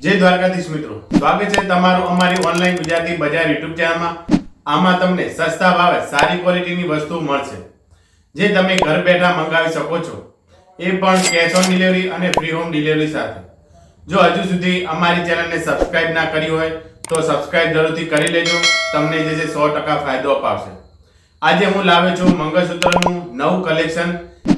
જય દ્વારકાધીશ મિત્રો, સ્વાગત છે તમારું અમારી ઓનલાઈન ગુજરાતી બજાર યુટ્યુબ ચેનલમાં। આમાં તમને સસ્તા ભાવે સારી ક્વોલિટીની વસ્તુ મળશે જે તમે ઘર બેઠા મંગાવી શકો છો, એ પણ કેશ ઓન ડિલિવરી અને ફ્રી હોમ ડિલિવરી સાથે। જો હજુ સુધી અમારી ચેનલને સબસ્ક્રાઇબ ના કરી હોય તો સબસ્ક્રાઇબ જરૂરથી કરી લેજો, તમને જે છે 100% ફાયદો અપાવશે। આજે હું લાવ્યો છું મંગળસૂત્રનું નવું કલેક્શન,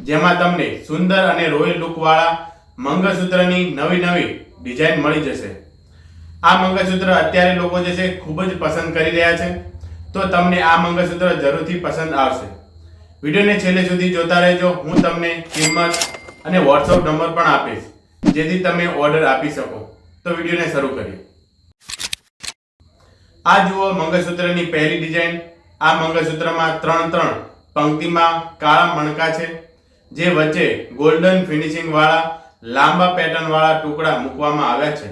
જેમાં તમને સુંદર અને રોયલ લુક વાળા મંગળસૂત્રની નવી ડિઝાઇન મળી જશે। આ મંગળસૂત્ર અત્યારે લોકો જે છે ખૂબ જ પસંદ કરી રહ્યા છે, તો તમને આ મંગળસૂત્ર જરૂરથી પસંદ આવશે। વિડિયોને છેલ્લે સુધી જોતા રહેજો, હું તમને કિંમત અને WhatsApp નંબર પણ આપીશ, જેથી તમે ઓર્ડર આપી શકો। તો વિડિયોને શરૂ કરીએ। આ જુઓ મંગળસૂત્રની પહેલી ડિઝાઇન। આ મંગળસૂત્રમાં ત્રણ પંક્તિમાં કાળા મણકા છે, જે વચ્ચે ગોલ્ડન ફિનિશિંગ વાળા લાંબા પેટર્ન વાળા ટુકડા મૂકવામાં આવ્યા છે।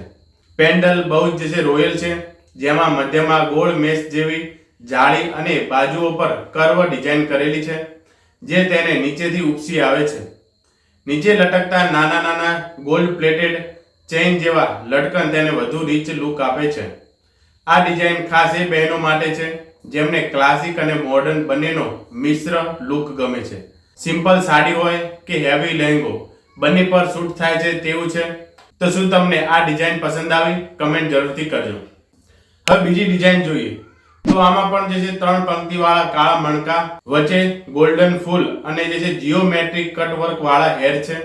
પેન્ડલ બહુ જ જે રોયલ છે, જેમાં મધ્યમાં ગોળ મેશ જેવી જાળી અને બાજુઓ પર કર્વ ડિઝાઇન કરેલી છે, જે તેને નીચેથી ઉપસી આવે છે। નીચે લટકતા નાના ગોલ્ડ પ્લેટેડ ચેઇન જેવા લટકન તેને વધુ રીચ લુક આપે છે। આ ડિઝાઇન ખાસ એ બહેનો માટે છે જેમને ક્લાસિક અને મોડર્ન બંનેનો મિશ્ર લુક ગમે છે। સિમ્પલ સાડી હોય કે હેવી લહેંગો, બંને પર સૂટ થાય છે તેવું છે। તો શું તમને આ ડિઝાઇન પસંદ આવી? કમેન્ટ જરૂરથી કરજો। હવે બીજી ડિઝાઇન જોઈએ તો આમાં પણ જે છે 3 પંક્તિ વાળા કાળા મણકા, વચ્ચે ગોલ્ડન ફૂલ અને જે છે જીઓમેટ્રિક કટ વર્ક વાળા હેર છે।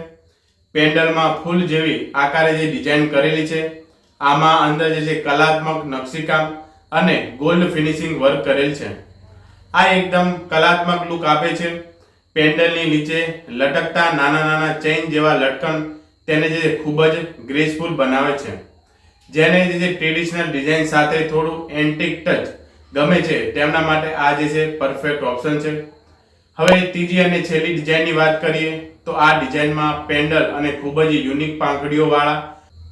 પેન્ડલમાં ફૂલ જેવી આકારે જે ડિઝાઇન કરેલી છે, આમાં અંદર જે છે કલાત્મક નકશીકામ અને ગોલ્ડ ફિનિશિંગ વર્ક કરેલ છે। આ એકદમ કલાત્મક લુક આપે છે। પેન્ડલની નીચે લટકતા નાના ચેઇન જેવા લટકન તેને જે ખૂબ જ ગ્રેસફુલ બનાવે છે, જેને જે ટ્રેડિશનલ ડિઝાઇન સાથે થોડું એન્ટિક ટચ ગમે છે તેમના માટે આ જે છે પરફેક્ટ ઓપ્શન છે। હવે ત્રીજી અને છેલ્લી ડિઝાઇનની વાત કરીએ તો આ ડિઝાઇનમાં પેન્ડલ અને ખૂબ જ યુનિક પાંખડીઓ વાળા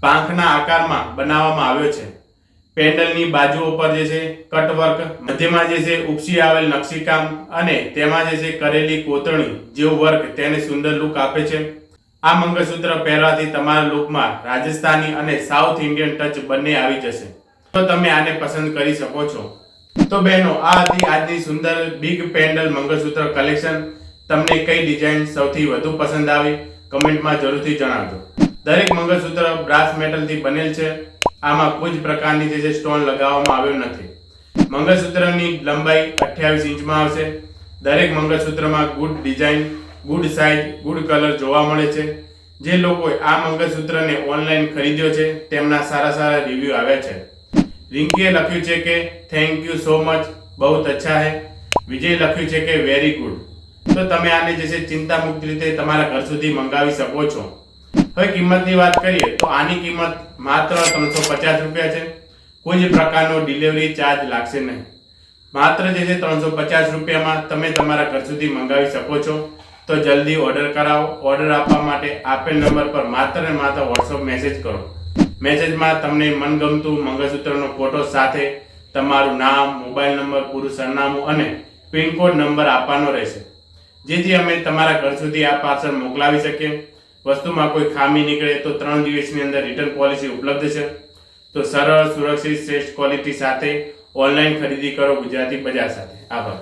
પાંખના આકારમાં બનાવવામાં આવ્યો છે। પેન્ડલની બાજુઓ પર જે છે કટવર્ક, મધ્યમાં જે છે ઉપસી આવેલ નકશીકામ અને તેમાં જે છે કરેલી કોતરણી જેવું વર્ક તેને સુંદર લુક આપે છે। આ મંગળસૂત્ર પહેરવાથી તમારા લુકમાં રાજસ્થાની અને સાઉથ ઇન્ડિયન ટચ બંને આવી જશે, તો તમે આને પસંદ કરી શકો છો। તો બહેનો, આ હતી આજની સુંદર બિગ પેન્ડલ મંગળસૂત્ર કલેક્શન। તમને કઈ ડિઝાઇન સૌથી વધુ પસંદ આવી કમેન્ટમાં જરૂરથી જણાવજો। દરેક મંગળસૂત્ર બ્રાસ મેટલથી બનેલ છે, આમાં કોઈ જ પ્રકારની જે સ્ટોન લગાવવામાં આવ્યો નથી। મંગળસૂત્રની લંબાઈ 28 ઇંચમાં આવશે। દરેક મંગળસૂત્રમાં good design, good size, good colour જોવા મળે છે। જે લોકોએ આ મંગળસૂત્રને ઓનલાઈન ખરીદ્યો છે તેમના સારા રિવ્યુ આવ્યા છે। રિંકીએ લખ્યું છે કે થેન્ક યુ સો મચ, બહુત અચ્છા હૈ। વિજય લખ્યું છે કે વેરી ગુડ। તો તમે આને જે છે ચિંતા મુક્ત રીતે તમારા ઘર સુધી મંગાવી શકો છો। હવે કિંમતની વાત કરીએ તો આની કિંમત માત્ર 350 રૂપિયા છે। કોઈ જ પ્રકારનો ડિલિવરી ચાર્જ લાગશે નહીં। માત્ર જે છે 350 રૂપિયામાં તમે તમારા ઘર સુધી મંગાવી શકો છો। તો જલ્દી ઓર્ડર કરાવો। ઓર્ડર આપવા માટે આપેલ નંબર પર માત્ર ને માત્ર WhatsApp મેસેજ કરો। મેસેજમાં તમને મનગમતું મંગળસૂત્રનો ફોટો સાથે તમારું નામ, મોબાઈલ નંબર, પૂરું સરનામું અને પિનકોડ નંબર આપવાનો રહેશે, જેથી અમે તમારા ઘર સુધી આ પાર્સલ મોકલાવી શકીએ। વસ્તુમાં કોઈ ખામી નીકળે તો 3 દિવસની અંદર રિટર્ન પોલિસી ઉપલબ્ધ છે। તો સરળ, સુરક્ષિત, શ્રેષ્ઠ ક્વોલિટી સાથે ઓનલાઈન ખરીદી કરો ગુજરાતી બજાર સાથે। આભાર।